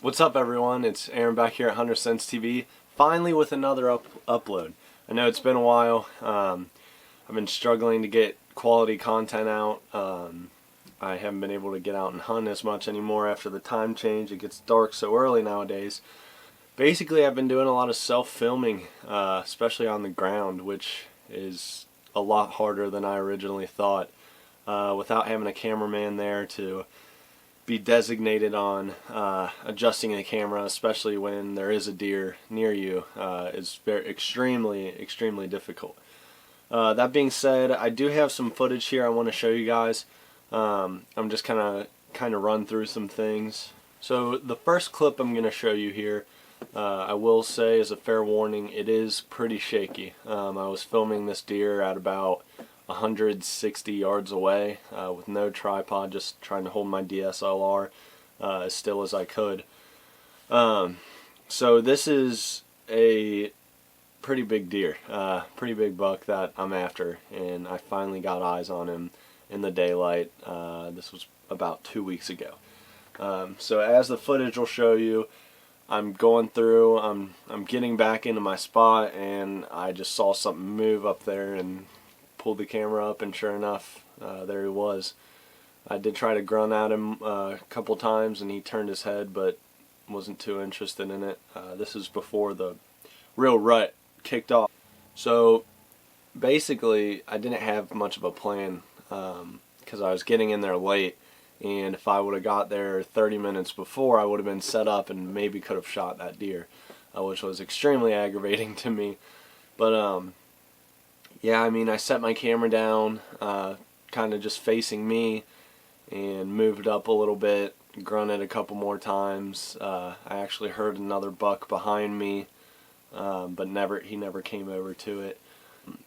What's up, everyone? It's Aaron back here at Hunter Sense TV, finally with another upload. I know it's been a while. I've been struggling to get quality content out. I haven't been able to get out and hunt as much anymore after the time change. It gets dark so early nowadays. Basically, I've been doing a lot of self-filming, especially on the ground, which is a lot harder than I originally thought. Without having a cameraman there to be designated on adjusting the camera, especially when there is a deer near you, is extremely difficult. That being said, I do have some footage here I want to show you guys. I'm just kind of run through some things. So the first clip I'm going to show you here, I will say as a fair warning, it is pretty shaky. I was filming this deer at about 160 yards away with no tripod, just trying to hold my DSLR as still as I could. So this is a pretty big deer, pretty big buck that I'm after, and I finally got eyes on him in the daylight. This was about 2 weeks ago. So as the footage will show you, I'm going through, I'm getting back into my spot, and I just saw something move up there and pulled the camera up, and sure enough, there he was. I did try to grunt at him a couple times, and he turned his head, but wasn't too interested in it. This is before the real rut kicked off. So basically, I didn't have much of a plan because I was getting in there late, and if I would have got there 30 minutes before, I would have been set up and maybe could have shot that deer, which was extremely aggravating to me. But yeah, I mean, I set my camera down, kind of just facing me, and moved up a little bit, grunted a couple more times. I actually heard another buck behind me, but he never came over to it.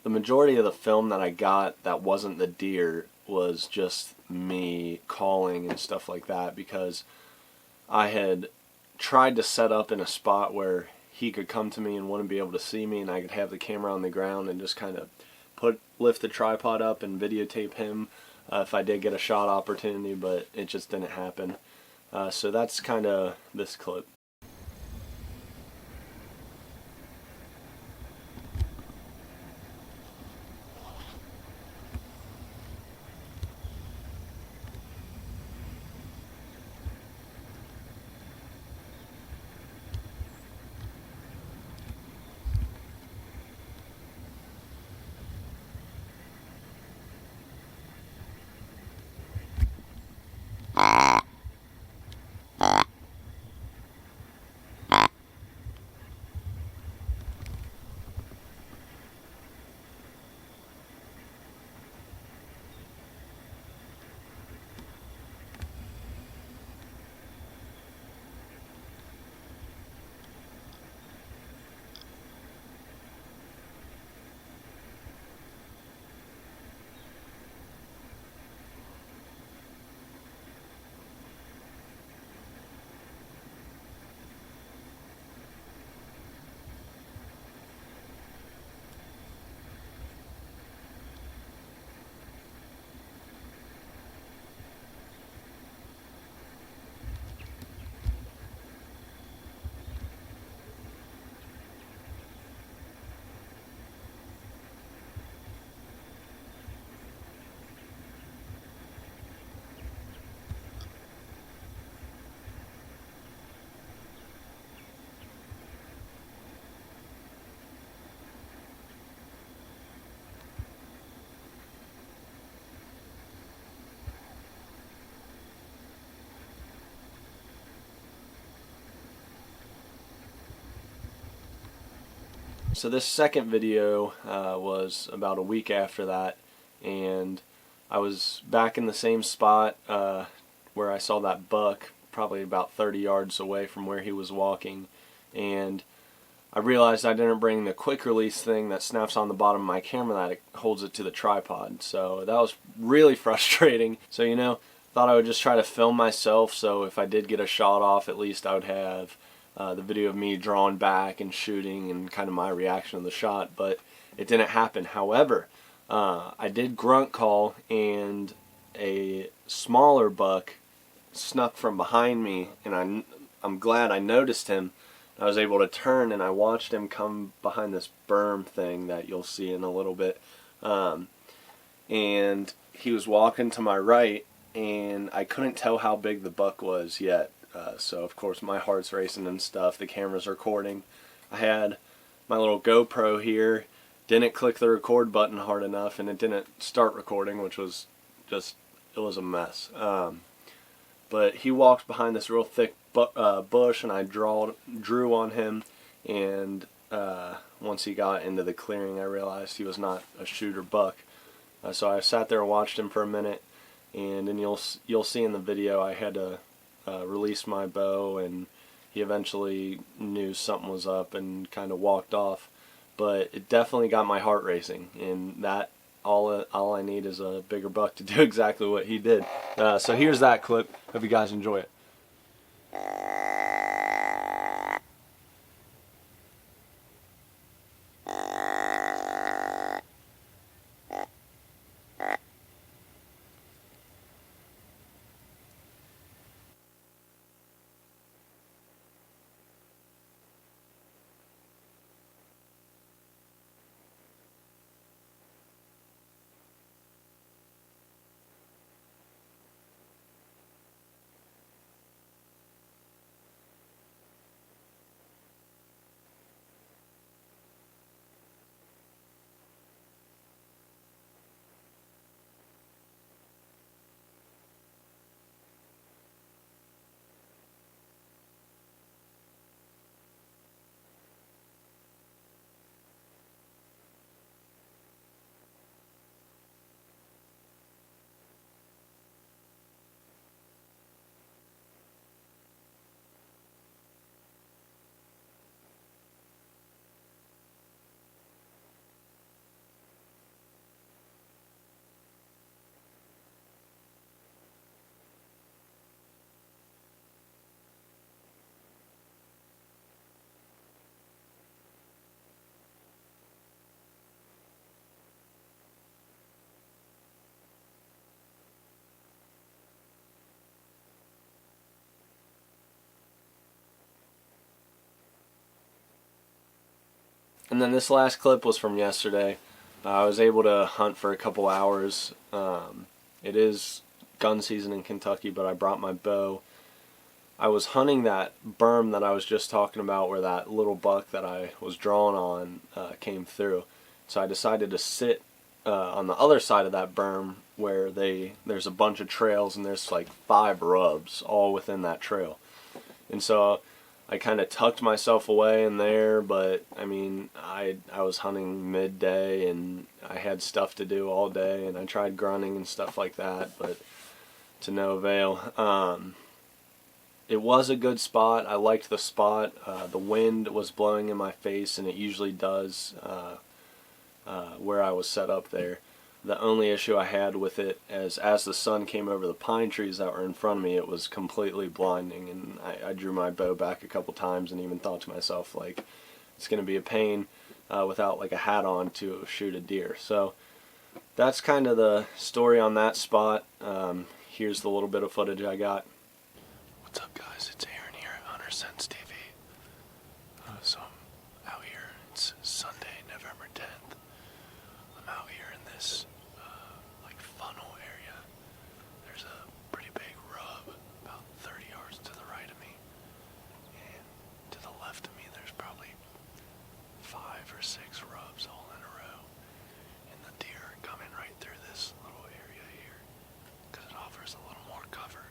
The majority of the film that I got that wasn't the deer was just me calling and stuff like that, because I had tried to set up in a spot where he could come to me and wouldn't be able to see me, and I could have the camera on the ground and just kind of lift the tripod up and videotape him if I did get a shot opportunity, but it just didn't happen. So that's kind of this clip. So this second video was about a week after that, and I was back in the same spot where I saw that buck, probably about 30 yards away from where he was walking, and I realized I didn't bring the quick release thing that snaps on the bottom of my camera that holds it to the tripod. So that was really frustrating. So, you know, thought I would just try to film myself, so if I did get a shot off, at least I would have the video of me drawing back and shooting and kind of my reaction to the shot, but it didn't happen. However, I did grunt call, and a smaller buck snuck from behind me, and I'm glad I noticed him. I was able to turn and I watched him come behind this berm thing that you'll see in a little bit. And he was walking to my right, and I couldn't tell how big the buck was yet. So of course my heart's racing and stuff. The camera's recording. I had my little GoPro here, didn't click the record button hard enough, and it didn't start recording, which was just, it was a mess. But he walked behind this real thick bush, and I drew on him, and once he got into the clearing I realized he was not a shooter buck. So I sat there and watched him for a minute, and then you'll see in the video I had to release my bow, and he eventually knew something was up and kind of walked off. But it definitely got my heart racing, and that all I need is a bigger buck to do exactly what he did. So here's that clip. Hope you guys enjoy it. And then this last clip was from yesterday. I was able to hunt for a couple hours. It is gun season in Kentucky, but I brought my bow. I was hunting that berm that I was just talking about where that little buck that I was drawing on came through. So I decided to sit on the other side of that berm where there's a bunch of trails, and there's like 5 rubs all within that trail. And so I kind of tucked myself away in there, but I mean, I was hunting midday, and I had stuff to do all day, and I tried grunting and stuff like that, but to no avail. It was a good spot. I liked the spot. The wind was blowing in my face, and it usually does where I was set up there. The only issue I had with it is as the sun came over the pine trees that were in front of me, it was completely blinding, and I drew my bow back a couple times and even thought to myself, like, it's going to be a pain without like a hat on to shoot a deer. So that's kind of the story on that spot. Here's the little bit of footage I got. What's up, guys? It's Aaron here at Hunter Sense TV. So I'm out here. It's Sunday, November 10th. I'm out here in this like funnel area. There's a pretty big rub about 30 yards to the right of me, and to the left of me there's probably 5 or 6 rubs all in a row, and the deer are coming right through this little area here because it offers a little more cover.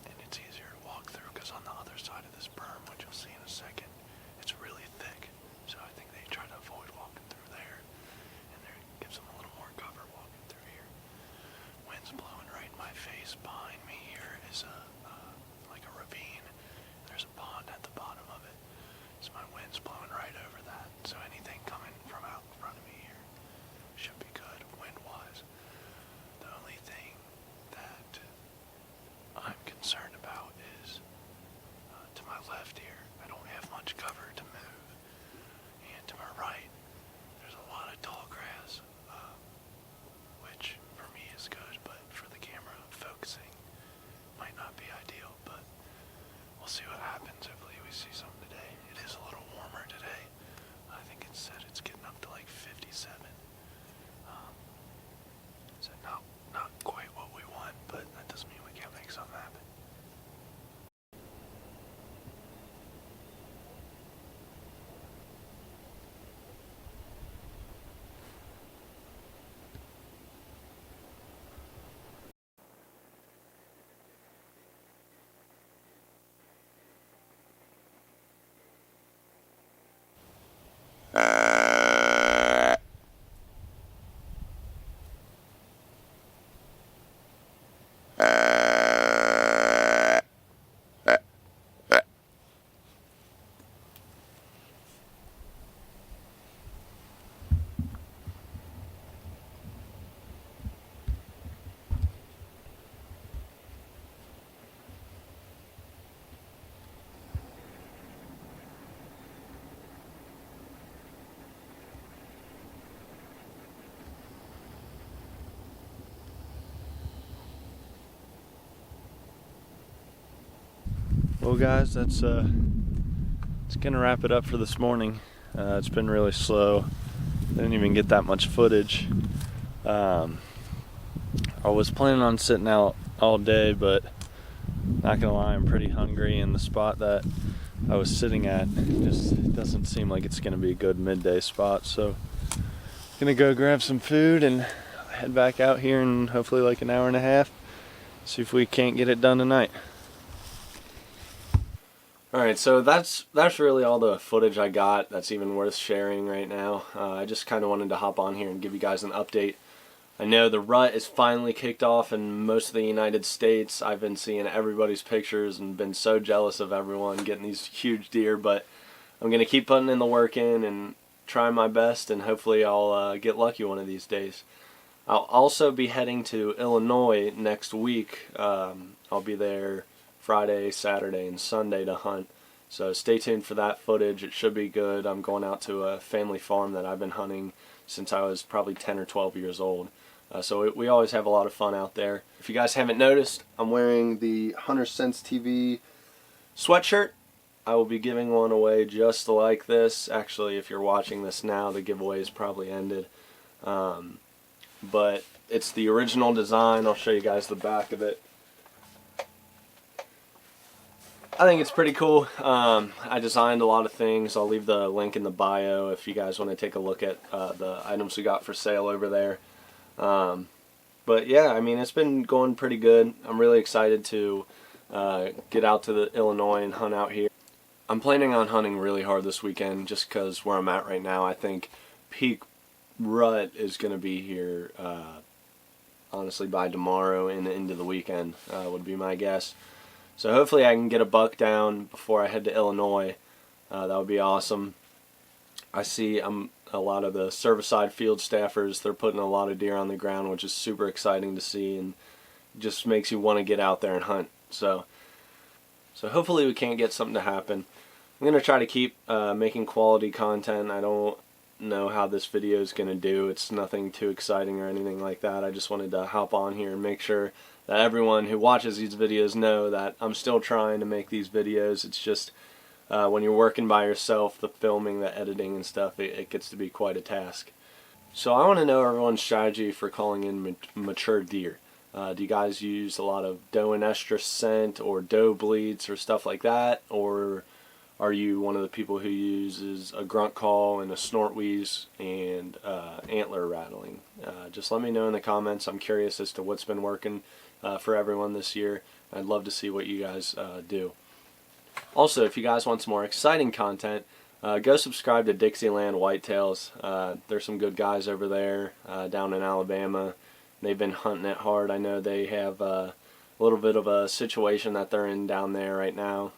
And it's easier to walk through because on the other side of this berm, which you'll see in a second, it's really thick. So I think they try to avoid walking through there, and there gives them a little more cover walking through here. Wind's blowing right in my face. Behind me here is like a ravine. There's a pond at the bottom of it. So my wind's blowing right over that. So any what happens. Hopefully we see something today. It is a little warmer today. I think it said it's getting up to like 57. So not quite what we want, but that doesn't mean we can't make something happen. Well guys, it's gonna wrap it up for this morning. It's been really slow. Didn't even get that much footage. I was planning on sitting out all day, but not gonna lie, I'm pretty hungry, and the spot that I was sitting at just doesn't seem like it's gonna be a good midday spot. So gonna go grab some food and head back out here in hopefully like an hour and a half. See if we can't get it done tonight. Alright, so that's really all the footage I got that's even worth sharing right now. I just kind of wanted to hop on here and give you guys an update. I know the rut is finally kicked off in most of the United States. I've been seeing everybody's pictures and been so jealous of everyone getting these huge deer, but I'm going to keep putting in the work in and trying my best, and hopefully I'll get lucky one of these days. I'll also be heading to Illinois next week. I'll be there Friday, Saturday, and Sunday to hunt. So stay tuned for that footage. It should be good. I'm going out to a family farm that I've been hunting since I was probably 10 or 12 years old. So we always have a lot of fun out there. If you guys haven't noticed, I'm wearing the Hunter Sense TV sweatshirt. I will be giving one away just like this. Actually, if you're watching this now, the giveaway is probably ended. But it's the original design. I'll show you guys the back of it. I think it's pretty cool. I designed a lot of things. I'll leave the link in the bio if you guys want to take a look at the items we got for sale over there. But yeah, I mean, it's been going pretty good. I'm really excited to get out to Illinois and hunt out here. I'm planning on hunting really hard this weekend just because where I'm at right now, I think peak rut is going to be here honestly by tomorrow and into the weekend would be my guess. So hopefully I can get a buck down before I head to Illinois. That would be awesome. I see a lot of the service-side field staffers, they're putting a lot of deer on the ground, which is super exciting to see and just makes you want to get out there and hunt. So hopefully we can get something to happen. I'm going to try to keep making quality content. I don't know how this video is going to do. It's nothing too exciting or anything like that. I just wanted to hop on here and make sure that everyone who watches these videos know that I'm still trying to make these videos. It's just when you're working by yourself, the filming, the editing and stuff, it gets to be quite a task. So I want to know everyone's strategy for calling in mature deer. Do you guys use a lot of doe and estrus scent or doe bleats or stuff like that? Or are you one of the people who uses a grunt call and a snort wheeze and antler rattling? Just let me know in the comments. I'm curious as to what's been working for everyone this year. I'd love to see what you guys do. Also, if you guys want some more exciting content, go subscribe to Dixieland Whitetails. There's some good guys over there down in Alabama. They've been hunting it hard. I know they have a little bit of a situation that they're in down there right now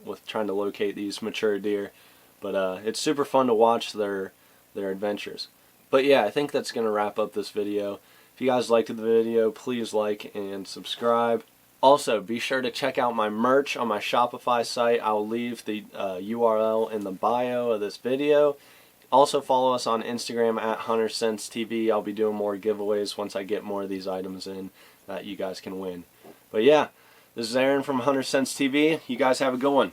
with trying to locate these mature deer. But it's super fun to watch their adventures. But yeah, I think that's going to wrap up this video. If you guys liked the video, please like and subscribe. Also, be sure to check out my merch on my Shopify site. I'll leave the URL in the bio of this video. Also, follow us on Instagram at HunterSenseTV. I'll be doing more giveaways once I get more of these items in that you guys can win. But yeah, This is Aaron from Hunter Sense TV. You guys have a good one.